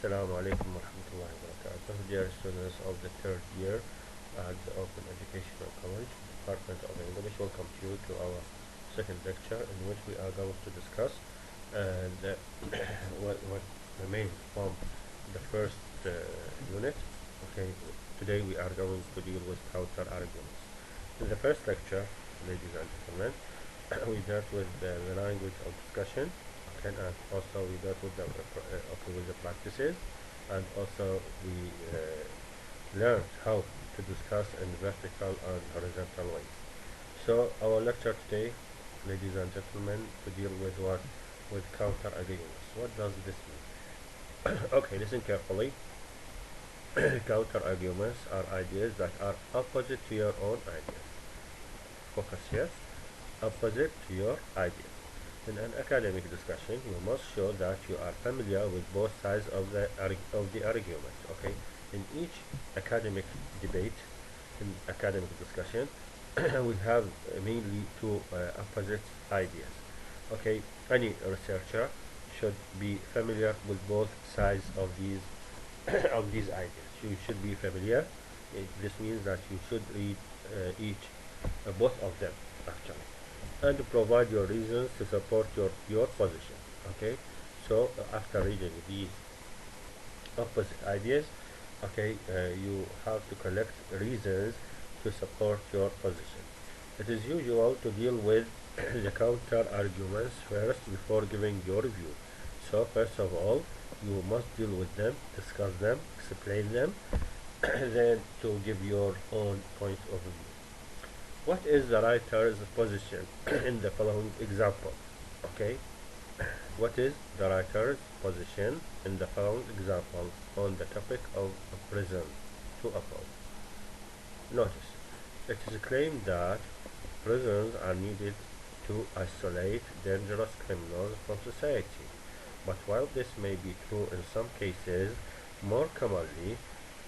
Assalamu alaikum wa rahmatullahi wa barakatuh. Dear students of the third year at the Open Educational College, Department of English, welcome to you to our second lecture in which we are going to discuss the what remains from the first unit. Okay, today we are going to deal with counter arguments. In the first lecture, ladies and gentlemen, we dealt with the language of discussion. And also we dealt with the practices, and also we learned how to discuss in vertical and horizontal ways. So our lecture today, ladies and gentlemen, to deal with counter arguments. What does this mean? Okay, listen carefully. Counter arguments are ideas that are opposite to your own ideas. Focus here. Opposite to your ideas. In an academic discussion, you must show that you are familiar with both sides of the argument. Okay, in each academic debate, in academic discussion, we have mainly two opposite ideas. Okay, any researcher should be familiar with both sides of these of these ideas. You should be familiar. This means that you should read both of them actually, and to provide your reasons to support your position. Okay, so after reading these opposite ideas, okay, you have to collect reasons to support your position. It is usual to deal with the counter arguments first before giving your view. So first of all, you must deal with them, discuss them, explain them, then to give your own point of view. What is the writer's position in the following example? Okay, what is the writer's position in the following example on the topic of prison to oppose? Notice, it is claimed that prisons are needed to isolate dangerous criminals from society. But while this may be true in some cases, more commonly,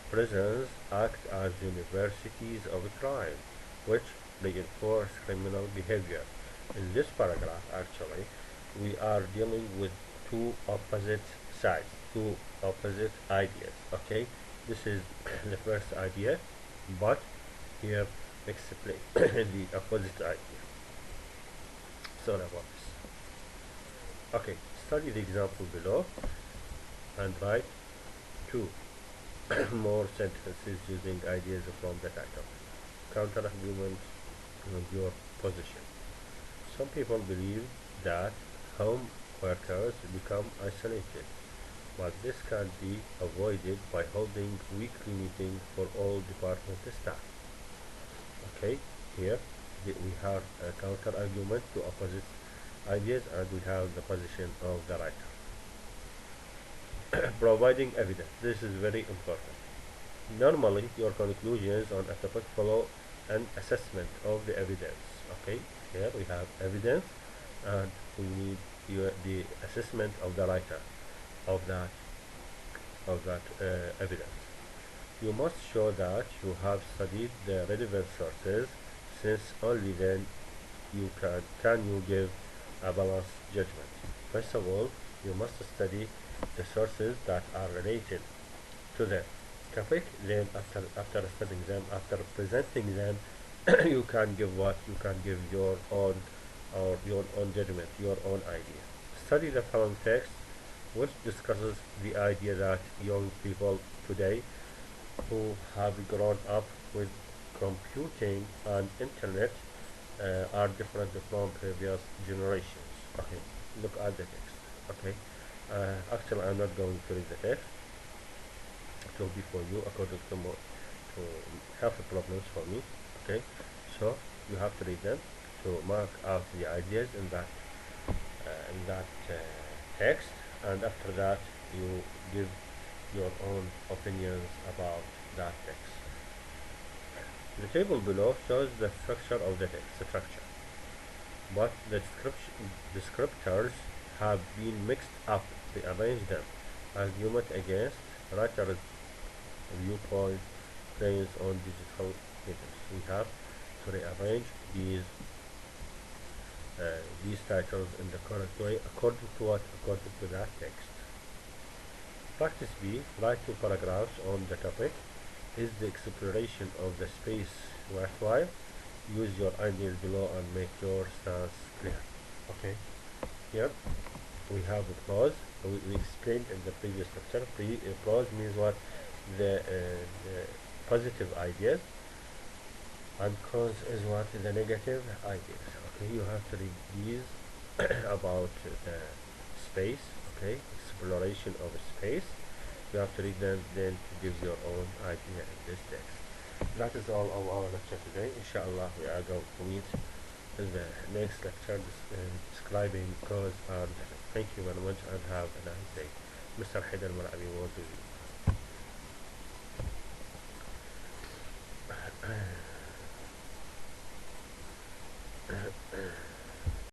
prisons act as universities of crime, which reinforce criminal behavior. In this paragraph, actually, we are dealing with two opposite sides, two opposite ideas. Okay, this is the first idea, but here explain the opposite idea. Sorry about this. Okay, study the example below and write two more sentences using ideas from the title. Counter argument with your position. Some people believe that home workers become isolated, but this can be avoided by holding weekly meetings for all department staff. Okay, here we have a counter argument to opposite ideas, and we have the position of the writer. Providing evidence. This is very important. Normally, your conclusions on a topic follow an assessment of the evidence. Okay, here we have evidence, and we need the assessment of the writer of that evidence. You must show that you have studied the relevant sources, since only then can you give a balanced judgment. First of all, you must study the sources that are related to the topic. Then after studying them, after presenting them, you can give your own judgment, your own idea. Study the following text, which discusses the idea that young people today who have grown up with computing and internet are different from previous generations. Okay, look at the text. Okay, actually I'm not going to read the text. It will be for you according to health problems for me. Okay, so you have to read them to mark out the ideas in that text, and after that you give your own opinions about that text. The table below shows the structure of the text but the descriptors have been mixed up. Rearrange them. Argument against writer's viewpoint based on digital mediums. We have to rearrange these titles in the correct way according to that text. Practice B. Write 2 paragraphs on the topic. Is the exploration of the space worthwhile? Use your ideas below and make your stance clear. Okay. Here we have a clause. We explained in the previous lecture. Clause means what? The positive ideas, and cause is what? The negative ideas. Okay, you have to read these about the space. Okay, exploration of space. You have to read them, then to give your own idea in this text. That is all of our lecture today. Inshallah, we are going to meet in the next lecture describing cause and effect. Thank you very much and have a nice day. Mr. Al-Maraabi was with you.